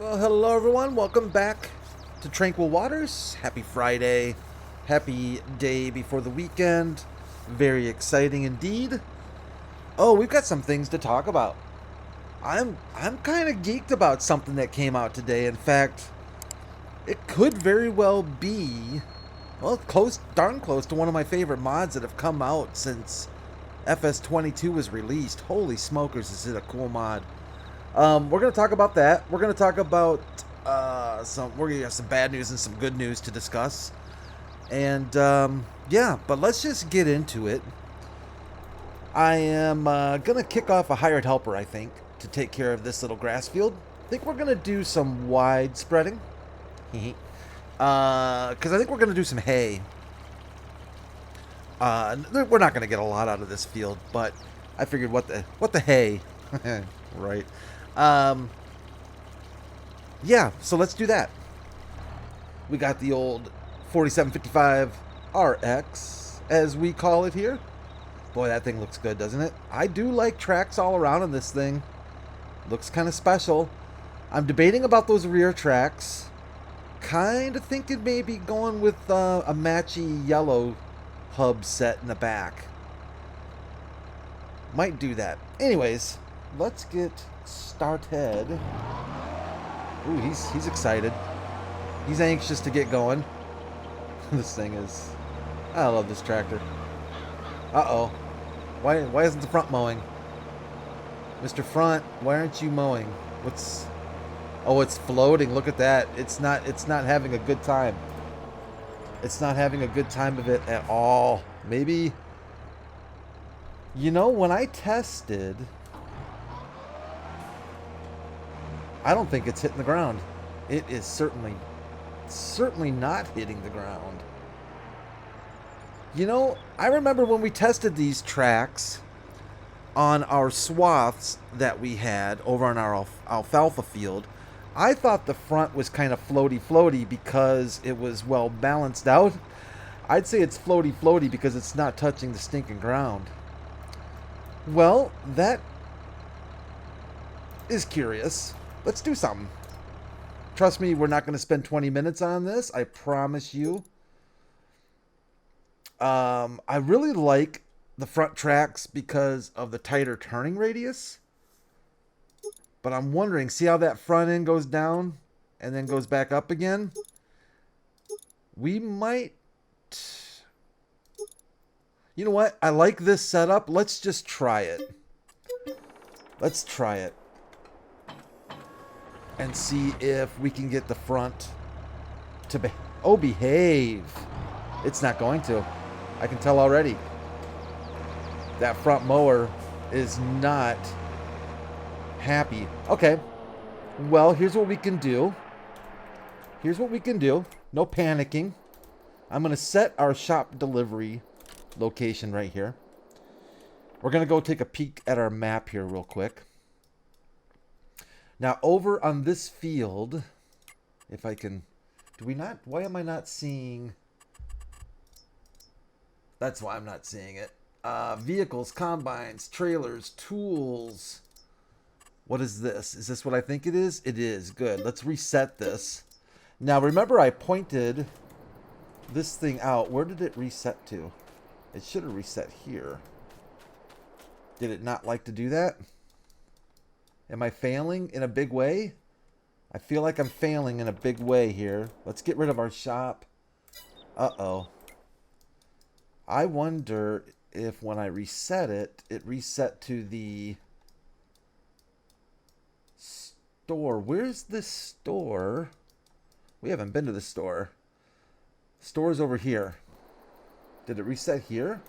Well, hello everyone. Welcome back to Tranquil Waters. Happy Friday. Happy day before the weekend. Very exciting indeed. Oh, we've got some things to talk about. I'm kind of geeked about something that came out today. In fact, it could very well be darn close to one of my favorite mods that have come out since FS22 was released. Holy smokers, is it a cool mod. We're going to talk about that. We're going to talk about we're going to have some bad news and some good news to discuss. And yeah, but let's just get into it. I am going to kick off a hired helper, I think, to take care of this little grass field. I think we're going to do some wide spreading. Because I think we're going to do some hay. We're not going to get a lot out of this field, but I figured what the hay. Right. Yeah, so let's do that. We got the old 4755 RX, as we call it here. Boy, that thing looks good, doesn't it? I do like tracks all around on this thing. Looks kind of special. I'm debating about those rear tracks. Kind of thinking maybe going with a matchy yellow hub set in the back. Might do that. Anyways, let's get started. Ooh, he's excited. He's anxious to get going. This thing is... I love this tractor. Uh-oh. Why isn't the front mowing? Mr. Front, why aren't you mowing? What's... Oh, it's floating. Look at that. It's not having a good time. It's not having a good time of it at all. Maybe... You know, when I tested... I don't think it's hitting the ground. It is certainly not hitting the ground. You know, I remember when we tested these tracks on our swaths that we had over on our alfalfa field, I thought the front was kind of floaty because it was well balanced out. I'd say it's floaty because it's not touching the stinking ground. Well, that is curious. Let's do something. Trust me, we're not going to spend 20 minutes on this. I promise you. I really like the front tracks because of the tighter turning radius. But I'm wondering, see how that front end goes down and then goes back up again? We might... You know what? I like this setup. Let's just try it. Let's try it. And see if we can get the front to behave. It's not going to. I can tell already. That front mower is not happy. Okay. Well, here's what we can do. Here's what we can do. No panicking. I'm going to set our shop delivery location right here. We're going to go take a peek at our map here real quick. Now, over on this field, if I can... Why am I not seeing... That's why I'm not seeing it. Vehicles, combines, trailers, tools. What is this? Is this what I think it is? It is. Good. Let's reset this. Now, remember I pointed this thing out. Where did it reset to? It should have reset here. Did it not like to do that? Am I failing in a big way? I feel like I'm failing in a big way here. Let's get rid of our shop. Uh-oh. I wonder if when I reset it, it reset to the store. Where's this store? We haven't been to the store. Store's over here. Did it reset here?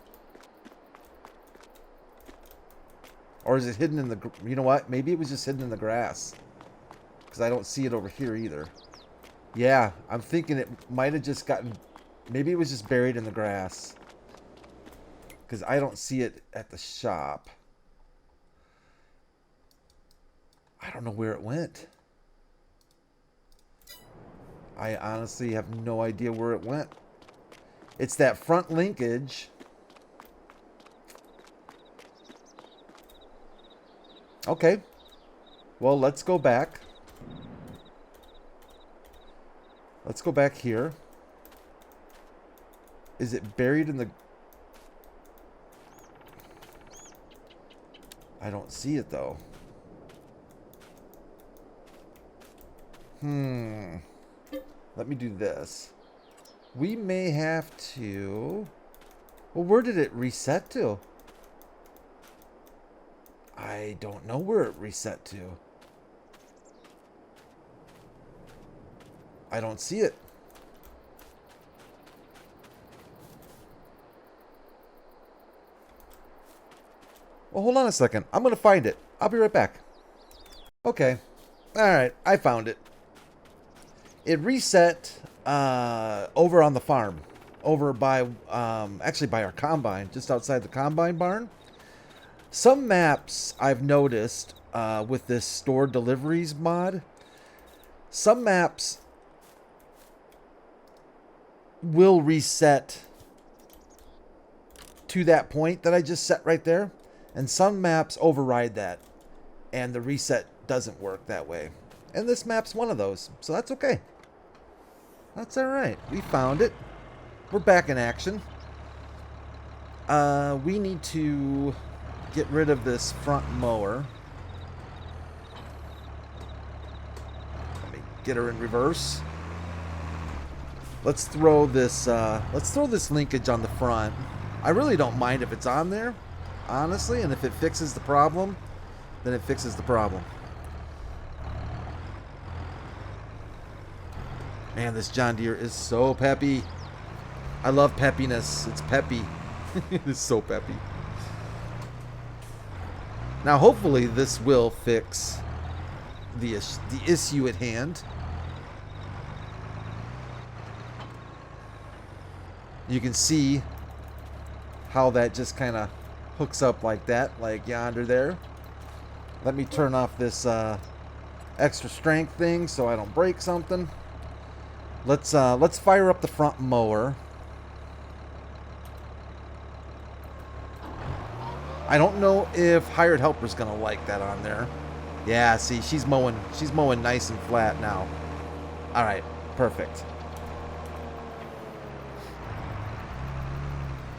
Or is it hidden in the... You know what? Maybe it was just hidden in the grass. Because I don't see it over here either. Yeah, I'm thinking it might have just gotten... Maybe it was just buried in the grass. Because I don't see it at the shop. I don't know where it went. I honestly have no idea where it went. It's that front linkage... Okay. Well, let's go back. Let's go back here. Is it buried in the... I don't see it, though. Let me do this. We may have to... Well, where did it reset to? I don't know where it reset to. I don't see it. Well, hold on a second. I'm going to find it. I'll be right back. Okay. Alright, I found it. It reset over on the farm. Over by, actually by our combine, just outside the combine barn. Some maps I've noticed with this store deliveries mod, some maps will reset to that point that I just set right there. And some maps override that. And the reset doesn't work that way. And this map's one of those. So that's okay. That's alright. We found it. We're back in action. We need to get rid of this front mower. Let me get her in reverse. Let's throw this linkage on the front. I really don't mind if it's on there, honestly, and if it fixes the problem, then it fixes the problem. Man, this John Deere is so peppy. I love peppiness. It's peppy. It is so peppy. Now, hopefully, this will fix the issue at hand. You can see how that just kind of hooks up like that, like yonder there. Let me turn off this extra strength thing so I don't break something. Let's fire up the front mower. I don't know if hired helper's gonna like that on there. Yeah, see, she's mowing nice and flat now. All right, perfect.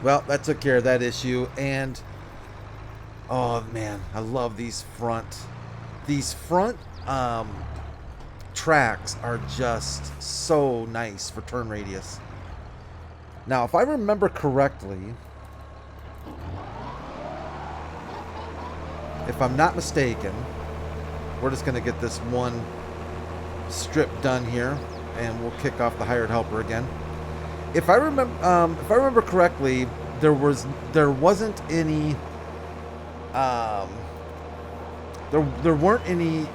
Well, that took care of that issue. And oh man, I love these front tracks are just so nice for turn radius. Now, if I remember correctly, if I'm not mistaken, we're just going to get this one strip done here, and we'll kick off the hired helper again. If I remember correctly, there wasn't any there weren't any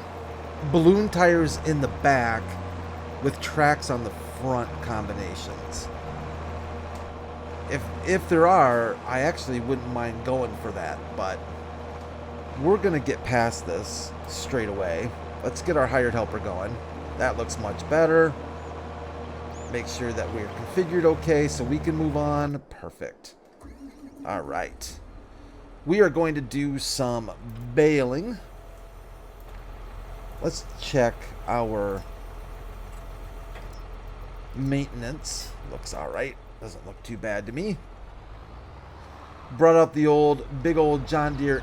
balloon tires in the back with tracks on the front combinations. If there are, I actually wouldn't mind going for that, but we're gonna get past this straight away. Let's get our hired helper going. That looks much better. Make sure that we're configured okay so we can move on. Perfect. All right. We are going to do some baling. Let's check our maintenance. Looks all right. Doesn't look too bad to me. Brought out the big old John Deere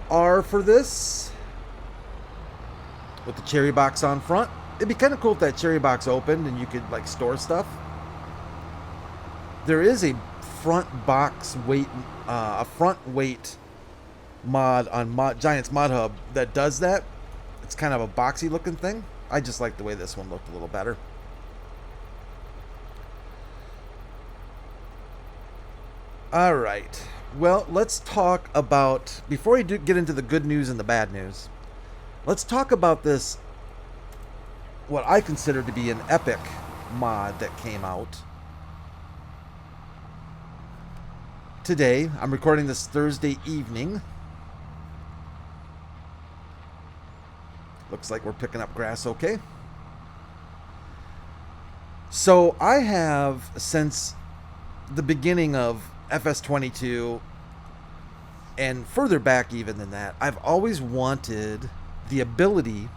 8R for this, with the cherry box on front. It'd be kind of cool if that cherry box opened and you could like store stuff. There is a front box weight, a front weight mod on Giants Mod Hub that does that. It's kind of a boxy looking thing. I just like the way this one looked a little better. All right. Well, let's talk about, before we get into the good news and the bad news, let's talk about this, what I consider to be an epic mod that came out today. I'm recording this Thursday evening. Looks like we're picking up grass okay. So I have, since the beginning of FS22 and further back even than that, I've always wanted the ability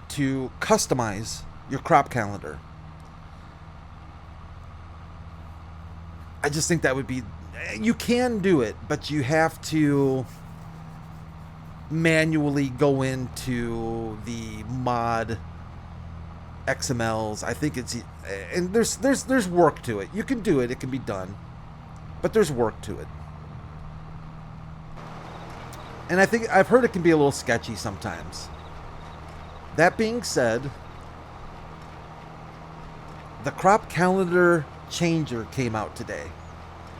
to customize your crop calendar. I just think that would be... You can do it, but you have to manually go into the mod XMLs. I think it's... And there's work to it. You can do it. It can be done. But there's work to it. And I think I've heard it can be a little sketchy sometimes. That being said, the crop calendar changer came out today.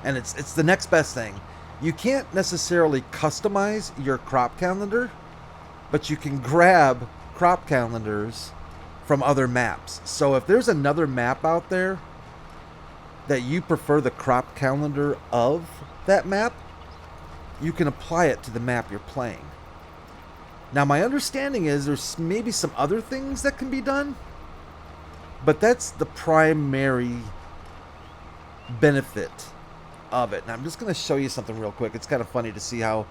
And it's the next best thing. You can't necessarily customize your crop calendar, but you can grab crop calendars from other maps. So if there's another map out there that you prefer the crop calendar of that map, you can apply it to the map you're playing. Now, my understanding is there's maybe some other things that can be done, but that's the primary benefit of it. And I'm just going to show you something real quick. It's kind of funny to see how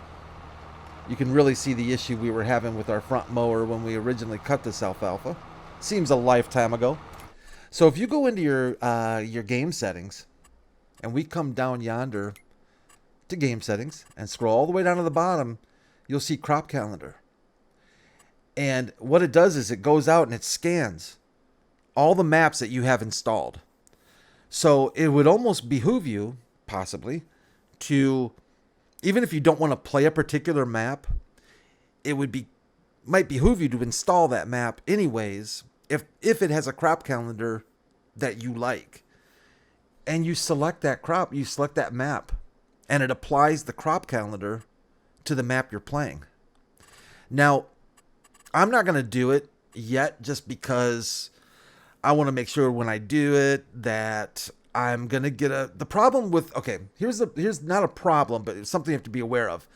you can really see the issue we were having with our front mower when we originally cut this alfalfa. Seems a lifetime ago. So if you go into your game settings, and we come down yonder to game settings and scroll all the way down to the bottom, you'll see crop calendar. And what it does is it goes out and it scans all the maps that you have installed. So it would almost behoove you, possibly, to, even if you don't want to play a particular map, it might behoove you to install that map anyways, if it has a crop calendar that you like. And you select that crop, you select that map, and it applies the crop calendar to the map you're playing. Now, I'm not going to do it yet just because I want to make sure when I do it that I'm going to get the problem with, okay, here's not a problem, but it's something you have to be aware of.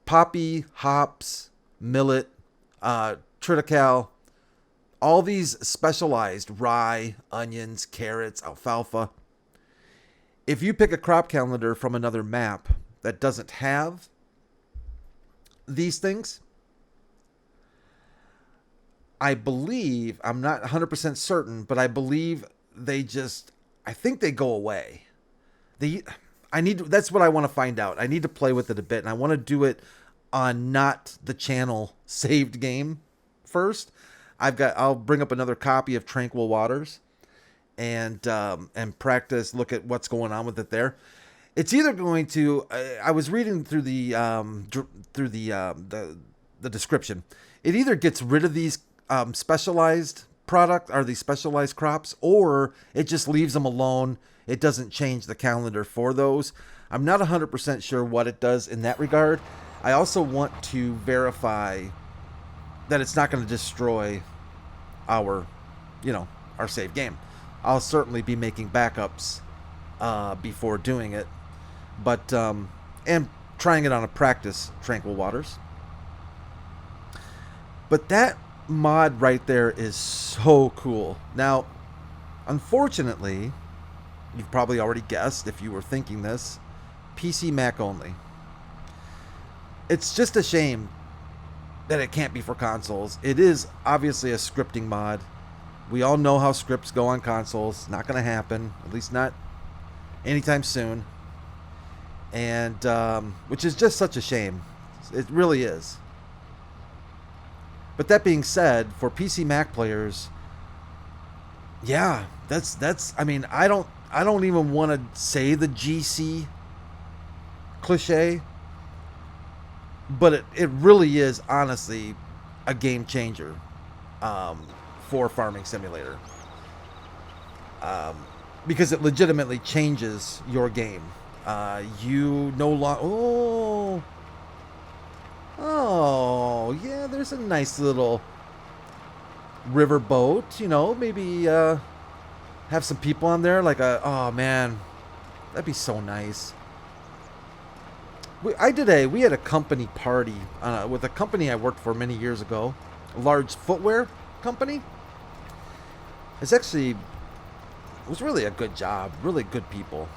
Poppy, hops, millet, triticale, all these specialized rye, onions, carrots, alfalfa. If you pick a crop calendar from another map that doesn't have these things, I believe, I'm not 100% certain, but I believe I think they go away. That's what I want to find out. I need to play with it a bit, and I want to do it on not the channel saved game first. I'll bring up another copy of Tranquil Waters and practice, look at what's going on with it there. It's either going to, I was reading through the description. It either gets rid of these specialized product or these specialized crops, or it just leaves them alone. It doesn't change the calendar for those. I'm not 100% sure what it does in that regard. I also want to verify that it's not going to destroy our save game. I'll certainly be making backups before doing it, but and trying it on a practice Tranquil Waters. But that mod right there is so cool. Now, unfortunately, you've probably already guessed if you were thinking this, PC Mac only. It's just a shame that it can't be for consoles. It is obviously a scripting mod. We all know how scripts go on consoles. Not going to happen, at least not anytime soon. And which is just such a shame. It really is. But that being said, for PC Mac players, yeah, that's I mean, I don't even want to say the GC cliche, but it really is honestly a game changer for Farming Simulator. Because it legitimately changes your game. You no longer... Oh, yeah, there's a nice little river boat, maybe have some people on there, oh man, that'd be so nice. We had a company party with a company I worked for many years ago, a large footwear company. It was really a good job, really good people.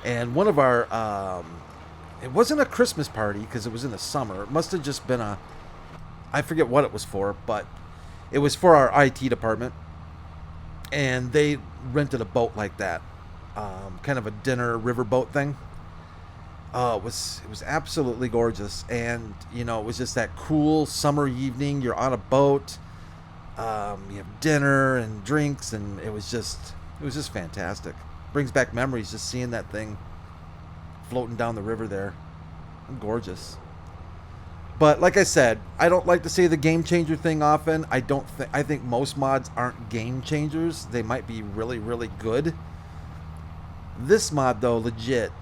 And one of our, it wasn't a Christmas party because it was in the summer. It must have just been I forget what it was for, but it was for our IT department. and they rented a boat like that, kind of a dinner riverboat thing. It was absolutely gorgeous, and you know, it was just that cool summer evening. You're on a boat, you have dinner and drinks, and it was just fantastic. Brings back memories just seeing that thing floating down the river there. Gorgeous. But like I said, I don't like to say the game changer thing often. I think most mods aren't game changers. They might be really, really good. This mod though, legit,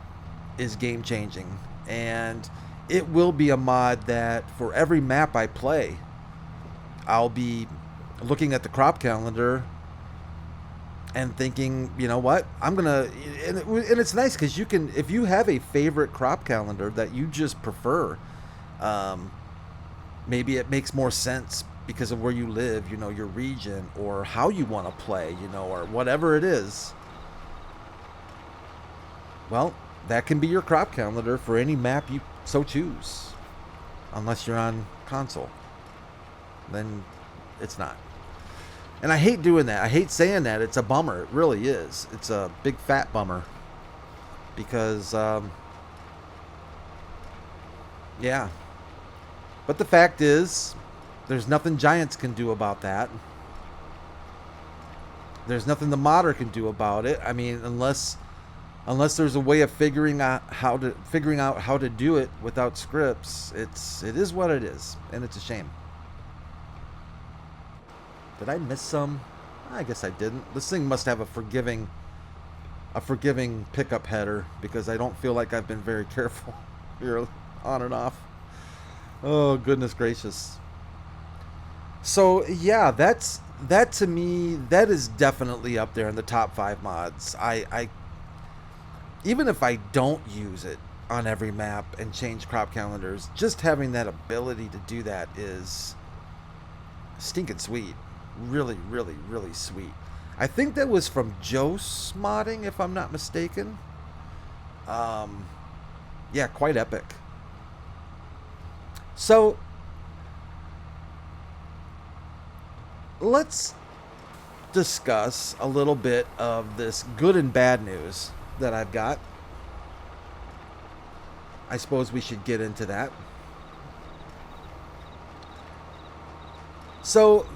is game changing, and it will be a mod that for every map I play, I'll be looking at the crop calendar and thinking, you know what, and it's nice because you can, if you have a favorite crop calendar that you just prefer, maybe it makes more sense because of where you live, you know, your region, or how you want to play, you know, or whatever it is. Well, that can be your crop calendar for any map you so choose. Unless you're on console. Then it's not. And I hate doing that. I hate saying that. It's a bummer. It really is. It's a big fat bummer. Because, yeah. But the fact is, there's nothing Giants can do about that. There's nothing the modder can do about it. I mean, unless there's a way of figuring out how to do it without scripts, it is what it is, and it's a shame. Did I miss some? I guess I didn't. This thing must have a forgiving pickup header, because I don't feel like I've been very careful here on and off. Oh, goodness gracious. So yeah, that to me, that is definitely up there in the top 5 mods. I even if I don't use it on every map and change crop calendars, just having that ability to do that is stinking sweet. Really, really, really sweet. I think that was from Jose modding, if I'm not mistaken. Yeah, quite epic. So let's discuss a little bit of this good and bad news that I've got. I suppose we should get into that. So,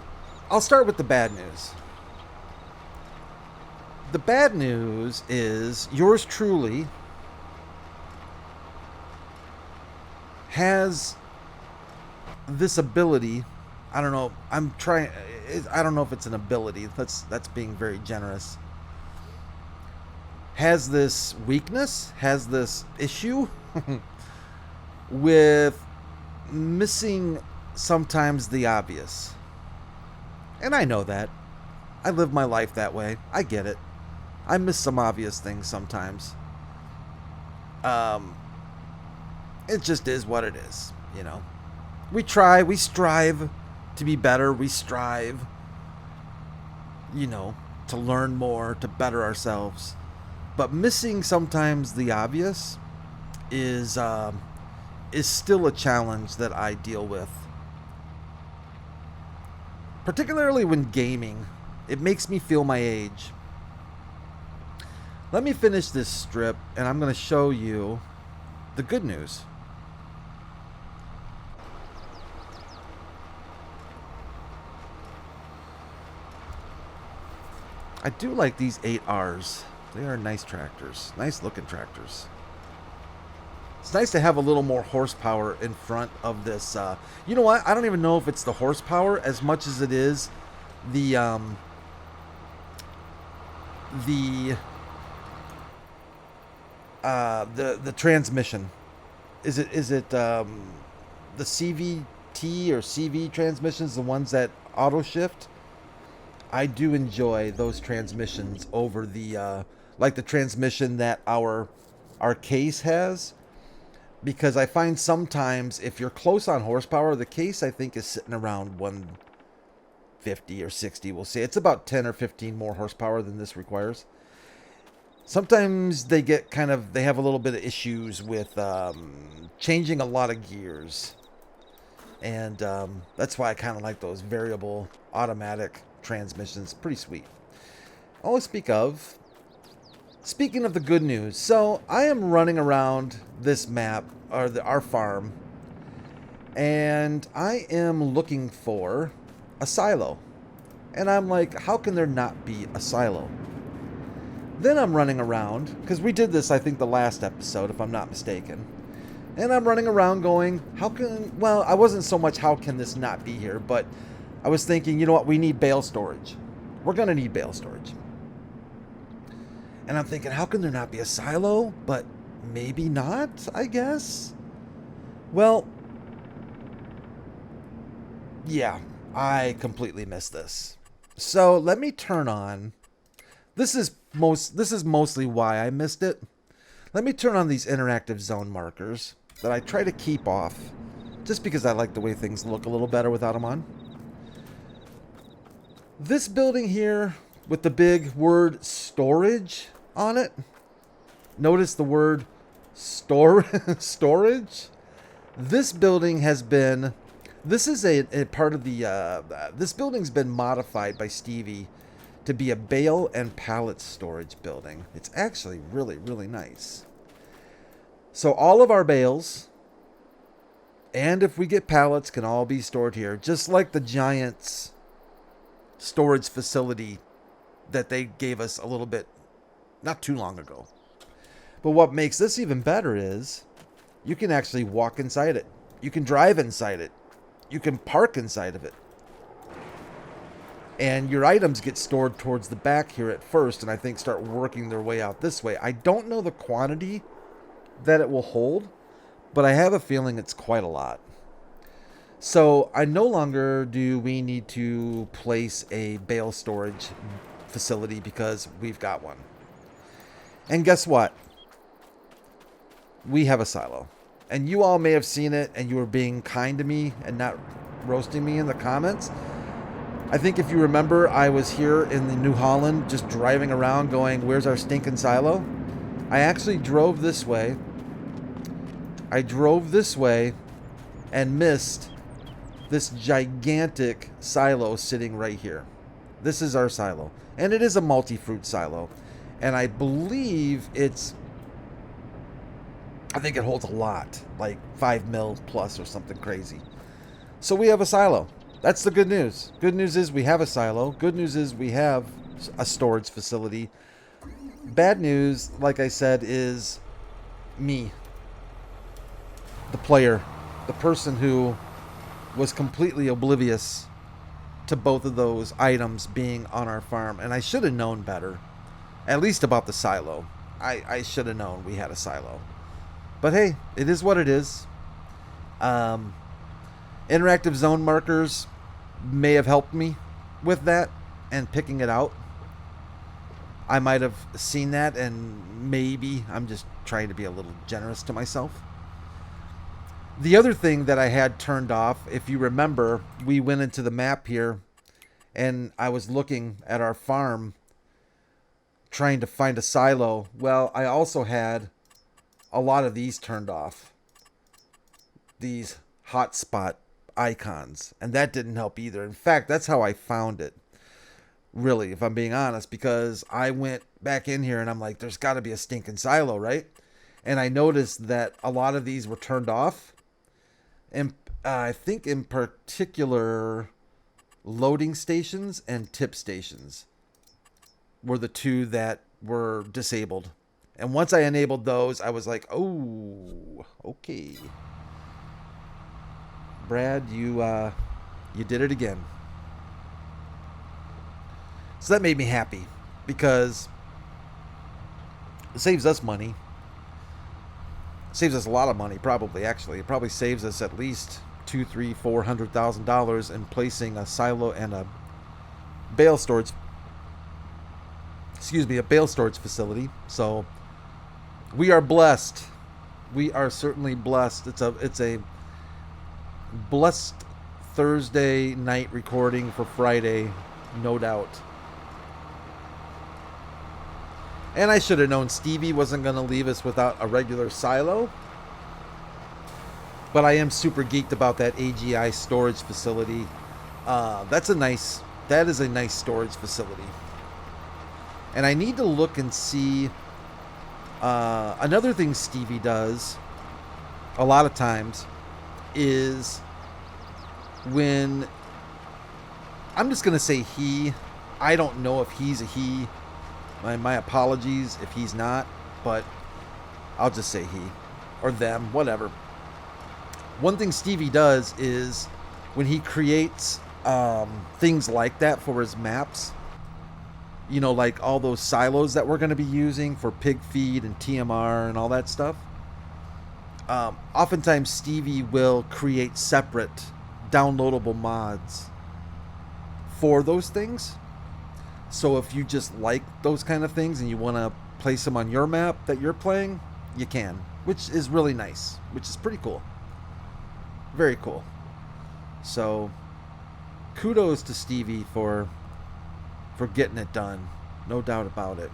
I'll start with the bad news. The bad news is yours truly has this ability. I don't know. I don't know if it's an ability. That's being very generous. Has this weakness, has this issue with missing sometimes the obvious. And I know that. I live my life that way. I get it. I miss some obvious things sometimes. It just is what it is, you know. We try, we strive to be better. We strive, you know, to learn more, to better ourselves. But missing sometimes the obvious is still a challenge that I deal with. Particularly when gaming. It makes me feel my age. Let me finish this strip, and I'm going to show you the good news. I do like these 8Rs. They are nice tractors. Nice looking tractors. It's nice to have a little more horsepower in front of this. You know what? I don't even know if it's the horsepower as much as it is the transmission. Is it the CVT or CV transmissions, the ones that auto shift? I do enjoy those transmissions over the like the transmission that our case has, because I find sometimes if you're close on horsepower, the case I think is sitting around 150 or 60. We'll say it's about 10 or 15 more horsepower than this requires. Sometimes they have a little bit of issues with changing a lot of gears, and that's why I kind of like those variable automatic transmissions. Pretty sweet. Oh, speaking of the good news, so I am running around this map, or our farm, and I am looking for a silo. And I'm like, how can there not be a silo? Then I'm running around, because we did this, I think, the last episode, if I'm not mistaken. And I'm running around going, well, I wasn't so much, how can this not be here? But I was thinking, you know what, we need bale storage. We're going to need bale storage. And I'm thinking, how can there not be a silo? But maybe not, I guess. Well, yeah, I completely missed this. So let me turn on. This is mostly why I missed it. Let me turn on these interactive zone markers that I try to keep off, just because I like the way things look a little better without them on. This building here with the big word storage on it. Notice the word storage. This building has been, this is a part of the, this building's been modified by Stevie to be a bale and pallet storage building. It's actually really, really nice. So all of our bales, and if we get pallets, can all be stored here, just like the Giants storage facility that they gave us a little bit, not too long ago. But what makes this even better is you can actually walk inside it. You can drive inside it. You can park inside of it. And your items get stored towards the back here at first, and I think start working their way out this way. I don't know the quantity that it will hold, but I have a feeling it's quite a lot. So I no longer do we need to place a bale storage facility because we've got one. And guess what? We have a silo. And you all may have seen it, and you were being kind to me and not roasting me in the comments. I think if you remember, I was here in the New Holland just driving around going, where's our stinking silo? I actually drove this way. I drove this way and missed this gigantic silo sitting right here. This is our silo. And it is a multi-fruit silo. And I believe I think it holds a lot, like 5 mil plus or something crazy. So we have a silo. That's the good news. Good news is we have a silo. Good news is we have a storage facility. Bad news, like I said, is me. The player. The person who was completely oblivious to both of those items being on our farm. And I should have known better. At least about the silo. I should have known we had a silo. But hey, it is what it is. Interactive zone markers may have helped me with that and picking it out. I might have seen that, and maybe I'm just trying to be a little generous to myself. The other thing that I had turned off, if you remember, we went into the map here and I was looking at our farm trying to find a silo. Well, I also had a lot of these turned off. These hotspot icons. And that didn't help either. In fact, that's how I found it. Really, if I'm being honest. Because I went back in here and I'm like, there's got to be a stinking silo, right? And I noticed that a lot of these were turned off. And I think in particular, loading stations and tip stations were the two that were disabled. And once I enabled those, I was like, oh, okay. Brad, you did it again. So that made me happy because it saves us money. It saves us a lot of money, probably, actually. It probably saves us at least $200,000, $300,000, $400,000 in placing a silo and a bale storage. A bale storage facility. So we are blessed. We are certainly blessed. It's a blessed Thursday night recording for Friday, no doubt. And I should have known Stevie wasn't going to leave us without a regular silo. But I am super geeked about that AGI storage facility. That is a nice storage facility. And I need to look and see. Another thing Stevie does a lot of times is when, I'm just going to say he. I don't know if he's a he. My apologies if he's not, but I'll just say he or them, whatever. One thing Stevie does is when he creates things like that for his maps, you know, like all those silos that we're going to be using for pig feed and TMR and all that stuff. Oftentimes Stevie will create separate downloadable mods for those things. So if you just like those kind of things and you want to place them on your map that you're playing, you can, which is really nice, which is pretty cool. Very cool. So kudos to Stevie for getting it done. No doubt about it.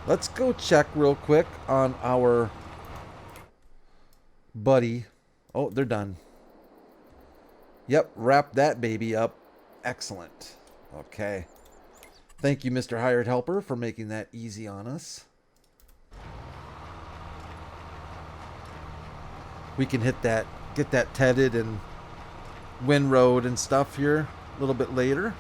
Let's go check real quick on our buddy. Oh, they're done. Yep, wrap that baby up. Excellent. Okay. Thank you, Mr. Hired Helper, for making that easy on us. We can hit that, get that tedded and Windroad and stuff here a little bit later.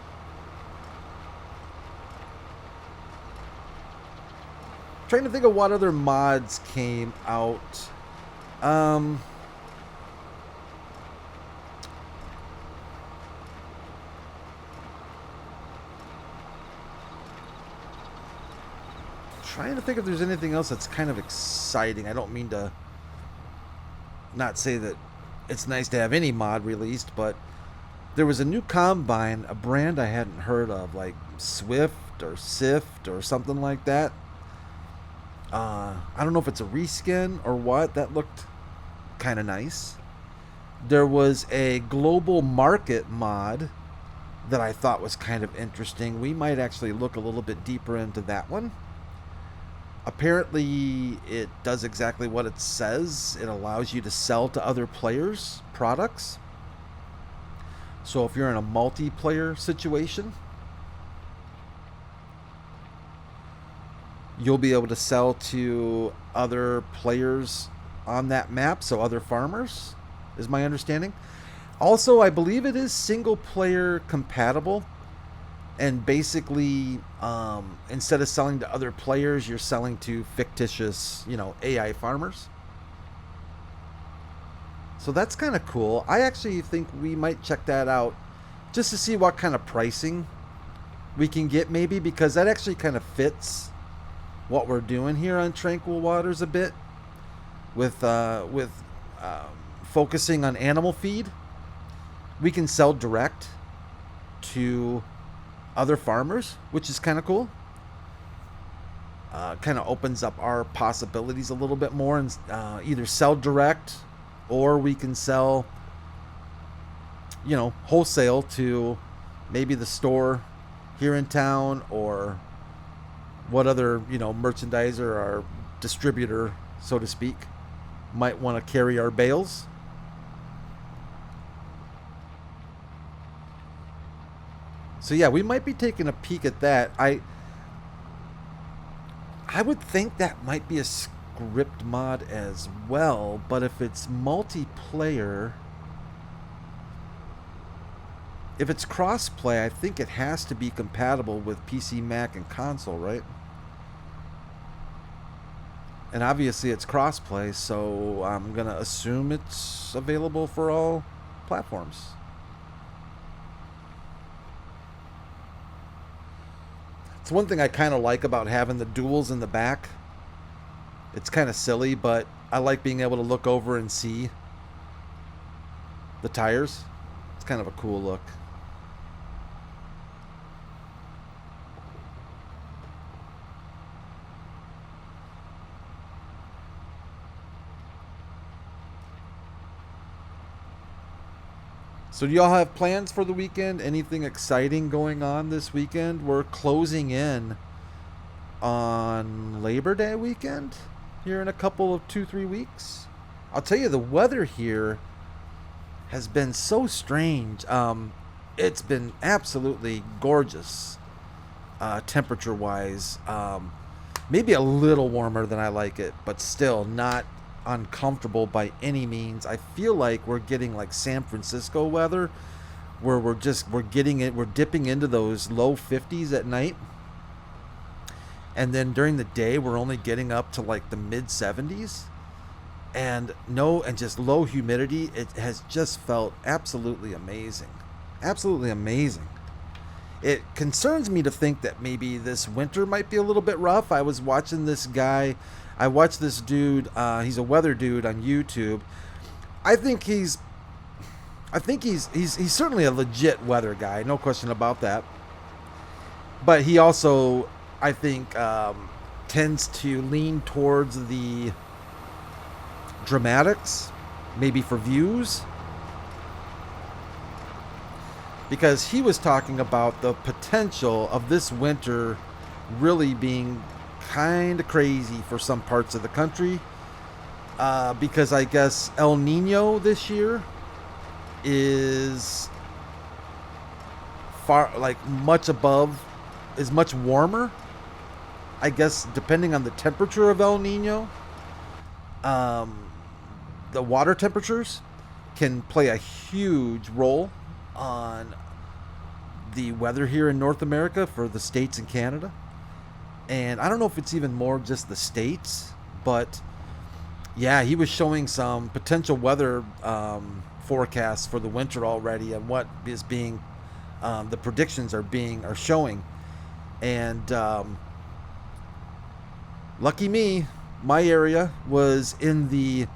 Trying to think of what other mods came out. Trying to think if there's anything else that's kind of exciting. I don't mean to not say that it's nice to have any mod released, but there was a new combine, a brand I hadn't heard of, like Swift or Sift or something like that. I don't know if it's a reskin or what. That looked kind of nice. There was a global market mod that I thought was kind of interesting. We might actually look a little bit deeper into that one. Apparently, it does exactly what it says. It allows you to sell to other players products. So if you're in a multiplayer situation, you'll be able to sell to other players on that map, so other farmers, is my understanding. Also, I believe it is single player compatible. And basically, instead of selling to other players, you're selling to fictitious, you know, AI farmers. So that's kind of cool. I actually think we might check that out just to see what kind of pricing we can get, maybe, because that actually kind of fits what we're doing here on Tranquil Waters a bit with focusing on animal feed. We can sell direct to other farmers, which is kind of cool. Kind of opens up our possibilities a little bit more, and either sell direct or we can sell, you know, wholesale to maybe the store here in town, or what other, you know, merchandiser or distributor, so to speak, might want to carry our bales. So yeah, we might be taking a peek at that. I would think that might be a script mod as well, but if it's multiplayer, if it's crossplay, I think it has to be compatible with PC, Mac, and console, right? And obviously it's crossplay, so I'm gonna assume it's available for all platforms. It's one thing I kind of like about having the duals in the back. It's kind of silly, but I like being able to look over and see the tires. It's kind of a cool look. So do y'all have plans for the weekend? Anything exciting going on this weekend? We're closing in on Labor Day weekend here in a couple of 2-3 weeks. I'll tell you, the weather here has been so strange. It's been absolutely gorgeous, temperature-wise. Maybe a little warmer than I like it, but still not uncomfortable by any means. I feel like we're getting like San Francisco weather, where we're dipping into those low 50s at night, and then during the day we're only getting up to like the mid 70s, and just low humidity. It has just felt absolutely amazing. Absolutely amazing. It concerns me to think that maybe this winter might be a little bit rough. I was watching this guy. I watched this dude. He's a weather dude on YouTube. I think he's certainly a legit weather guy, no question about that. But he also, I think, tends to lean towards the dramatics, maybe for views. Because he was talking about the potential of this winter really being kind of crazy for some parts of the country. Because I guess El Nino this year is much warmer. I guess depending on the temperature of El Nino, the water temperatures can play a huge role on the weather here in North America for the States and Canada. And I don't know if it's even more just the States, but yeah, he was showing some potential weather forecasts for the winter already, and what is being the predictions are showing. And lucky me, my area was in the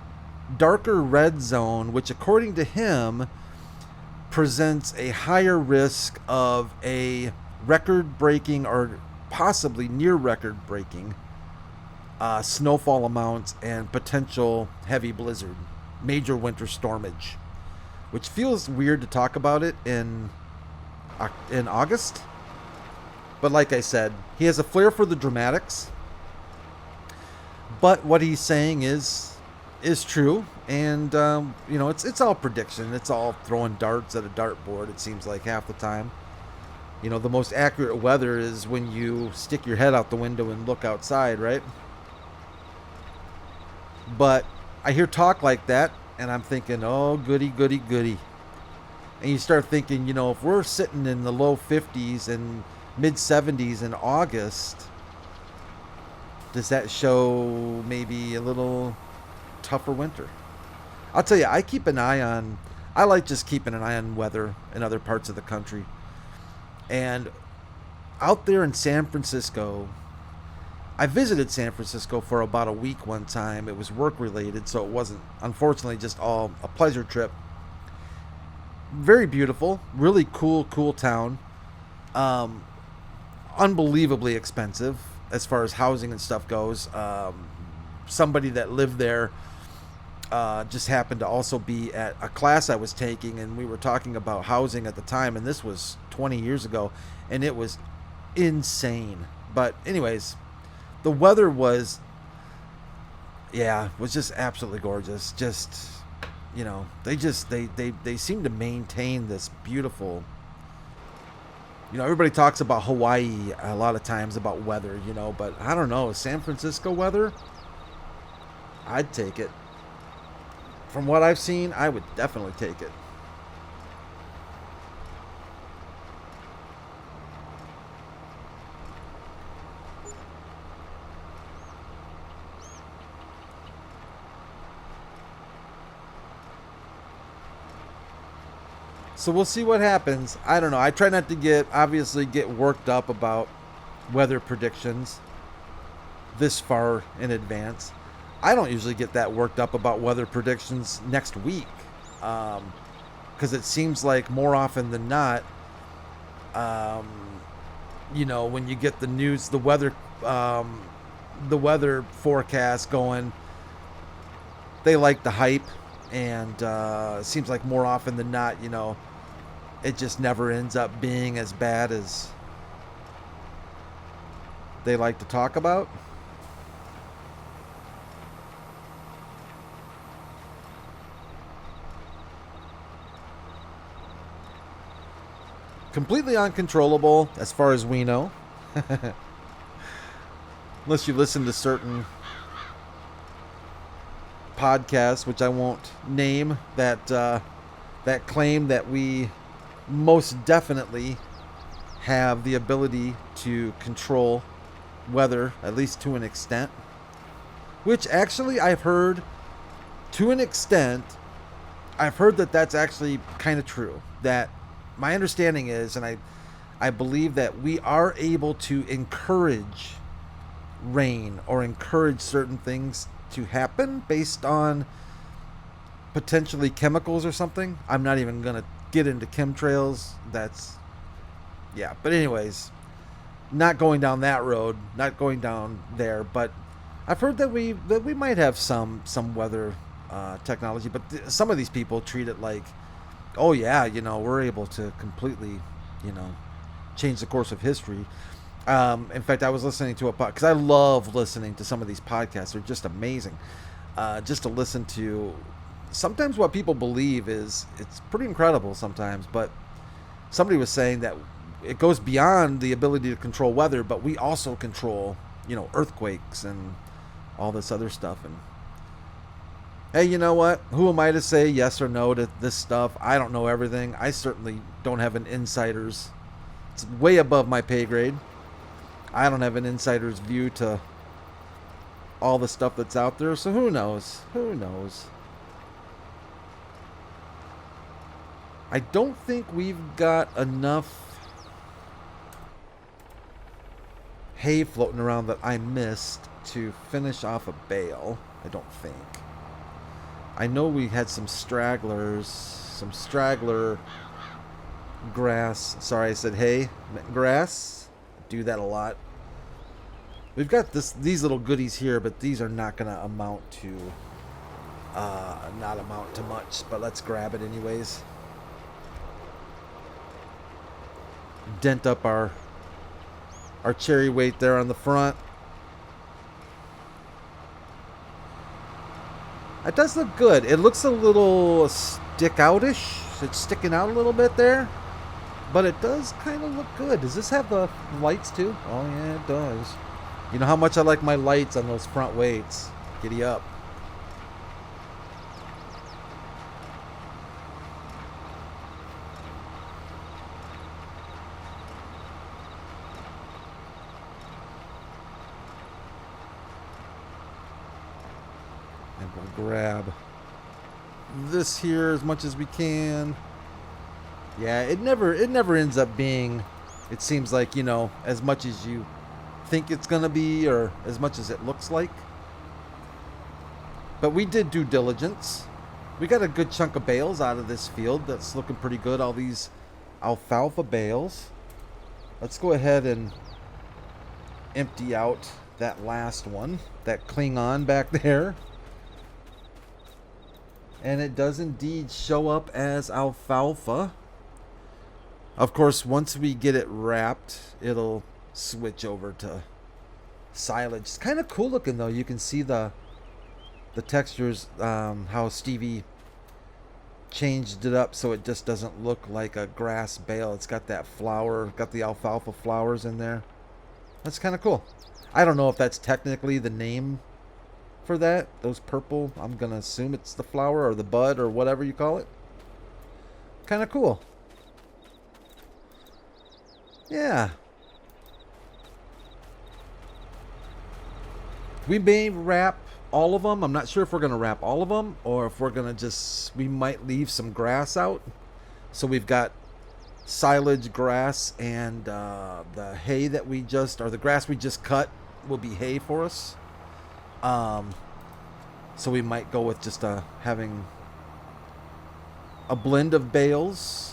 darker red zone, which according to him presents a higher risk of a record-breaking or possibly near record-breaking snowfall amounts and potential heavy blizzard, major winter stormage, which feels weird to talk about it in August. But like I said, he has a flair for the dramatics. But what he's saying is true, and it's all prediction. It's all throwing darts at a dartboard. It seems like half the time. The most accurate weather is when you stick your head out the window and look outside, right? But I hear talk like that, and I'm thinking, oh, goody, goody, goody. And you start thinking, if we're sitting in the low 50s and mid 70s in August, does that show maybe a little tougher winter? I'll tell you, I like just keeping an eye on weather in other parts of the country. And out there in San Francisco, I visited San Francisco for about a week one time. It was work related, so it wasn't, unfortunately, just all a pleasure trip. Very beautiful, really cool town. Unbelievably expensive as far as housing and stuff goes. Somebody that lived there just happened to also be at a class I was taking, and we were talking about housing at the time, and this was 20 years ago, and it was insane. But anyways, the weather was just absolutely gorgeous. Just, they seem to maintain this beautiful, everybody talks about Hawaii a lot of times about weather, but I don't know, San Francisco weather, I'd take it. From what I've seen, I would definitely take it. So we'll see what happens. I don't know. I try not to get worked up about weather predictions this far in advance. I don't usually get that worked up about weather predictions next week, because it seems like more often than not, when you get the news, the weather forecast going, they like the hype, and it seems like more often than not, it just never ends up being as bad as they like to talk about. completely uncontrollable as far as we know. Unless you listen to certain podcasts, which I won't name, that that claim that we most definitely have the ability to control weather, at least to an extent. Which actually I've heard, to an extent, I've heard that that's actually kind of true. That my understanding is, and I believe that we are able to encourage rain or encourage certain things to happen based on potentially chemicals or something. I'm not even going to get into chemtrails. That's, yeah. But anyways, not going down that road, not going down there. But I've heard that we might have some weather technology, but some of these people treat it like, oh yeah, you know, we're able to completely, you know, change the course of history. In fact, I was listening to a podcast, because I love listening to some of these podcasts. They're just amazing. Just to listen to, sometimes what people believe is, it's pretty incredible sometimes, but somebody was saying that it goes beyond the ability to control weather, but we also control, you know, earthquakes and all this other stuff. And hey, you know what? Who am I to say yes or no to this stuff? I don't know everything. I certainly don't have an insider's. It's way above my pay grade. I don't have an insider's view to all the stuff that's out there, so who knows? Who knows? I don't think we've got enough hay floating around that I missed to finish off a bale. I don't think. I know we had some stragglers, some straggler grass. Sorry, I said hay. Grass. Do that a lot. We've got these little goodies here, but these are not going to amount to much. But let's grab it anyways. Dent up our cherry weight there on the front. It does look good. It looks a little stick-out-ish. It's sticking out a little bit there. But it does kind of look good. Does this have the lights too? Oh yeah, it does. You know how much I like my lights on those front weights. Giddy up. And we'll grab this here as much as we can. Yeah, it never ends up being, it seems like, you know, as much as you think it's going to be, or as much as it looks like. But we did due diligence. We got a good chunk of bales out of this field. That's looking pretty good. All these alfalfa bales. Let's go ahead and empty out that last one, that Klingon back there. And it does indeed show up as alfalfa. Of course, once we get it wrapped, it'll switch over to silage. It's kind of cool looking, though. You can see the textures, how Stevie changed it up so it just doesn't look like a grass bale. It's got that flower, got the alfalfa flowers in there. That's kind of cool. I don't know if that's technically the name for that. Those purple, I'm going to assume it's the flower or the bud or whatever you call it. Kind of cool. Yeah. We may wrap all of them. I'm not sure if we're going to wrap all of them or if we're going to just, we might leave some grass out. So we've got silage, grass, and the hay that we just, or the grass we just cut will be hay for us. So we might go with just having a blend of bales.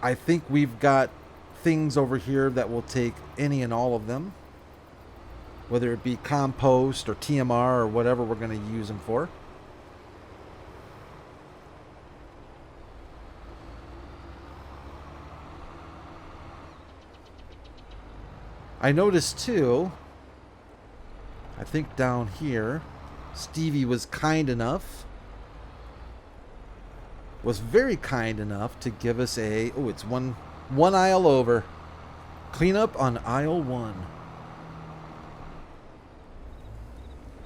I think we've got things over here that will take any and all of them, whether it be compost or TMR or whatever we're going to use them for. I noticed too, I think down here, Stevie was kind enough was very kind enough to give us a, oh, it's one aisle over. Cleanup on aisle 1.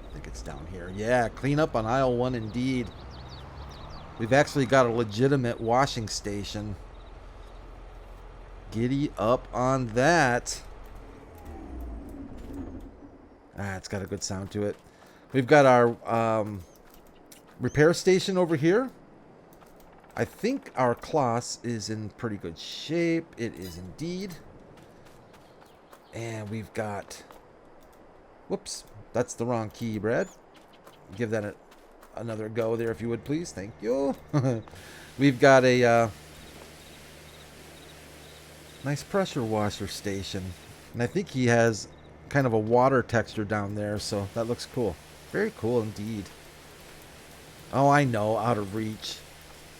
I think it's down here. Yeah, cleanup on aisle 1 indeed. We've actually got a legitimate washing station. Giddy up on that. Ah, it's got a good sound to it. We've got our repair station over here. I think our cloth is in pretty good shape. It is indeed. And we've got... Whoops. That's the wrong key, Brad. Give that another go there if you would, please. Thank you. We've got a nice pressure washer station. And I think he has kind of a water texture down there, so that looks cool. Very cool indeed. Oh, I know. Out of reach.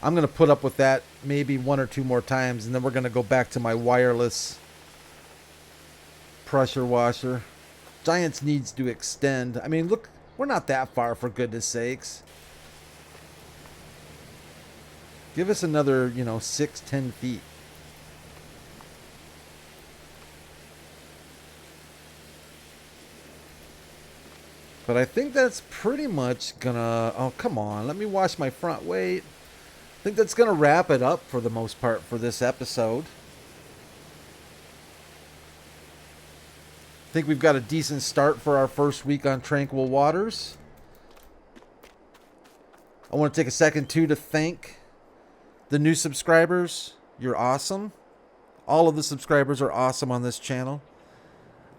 I'm going to put up with that maybe 1 or 2 more times, and then we're going to go back to my wireless pressure washer. Giants needs to extend. I mean, look, we're not that far, for goodness sakes. Give us another, 6-10 feet. But I think that's pretty much gonna... Oh, come on. Let me wash my front. Wait. I think that's going to wrap it up for the most part for this episode. I think we've got a decent start for our first week on Tranquil Waters. I want to take a second, too, to thank the new subscribers. You're awesome. All of the subscribers are awesome on this channel.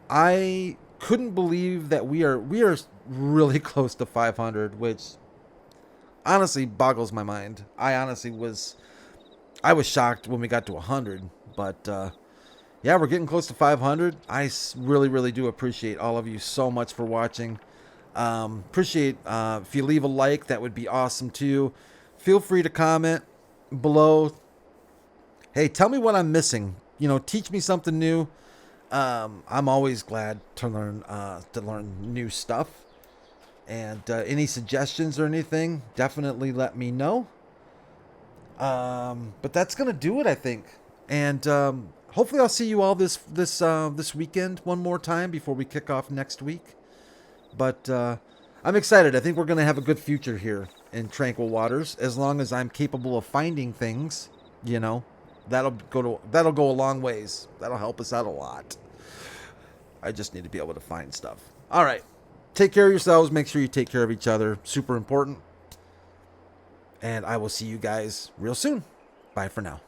I couldn't believe that we are really close to 500, which... honestly boggles my mind. I was shocked when we got to 100, but yeah, we're getting close to 500. I really do appreciate all of you so much for watching. Appreciate if you leave a like, that would be awesome too. Feel free to comment below. Hey, tell me what I'm missing. Teach me something new. I'm always glad to learn new stuff. And any suggestions or anything, definitely let me know. But that's gonna do it, I think. And hopefully, I'll see you all this weekend one more time before we kick off next week. But I'm excited. I think we're gonna have a good future here in Tranquil Waters, as long as I'm capable of finding things. That'll go a long ways. That'll help us out a lot. I just need to be able to find stuff. All right. Take care of yourselves. Make sure you take care of each other. Super important. And I will see you guys real soon. Bye for now.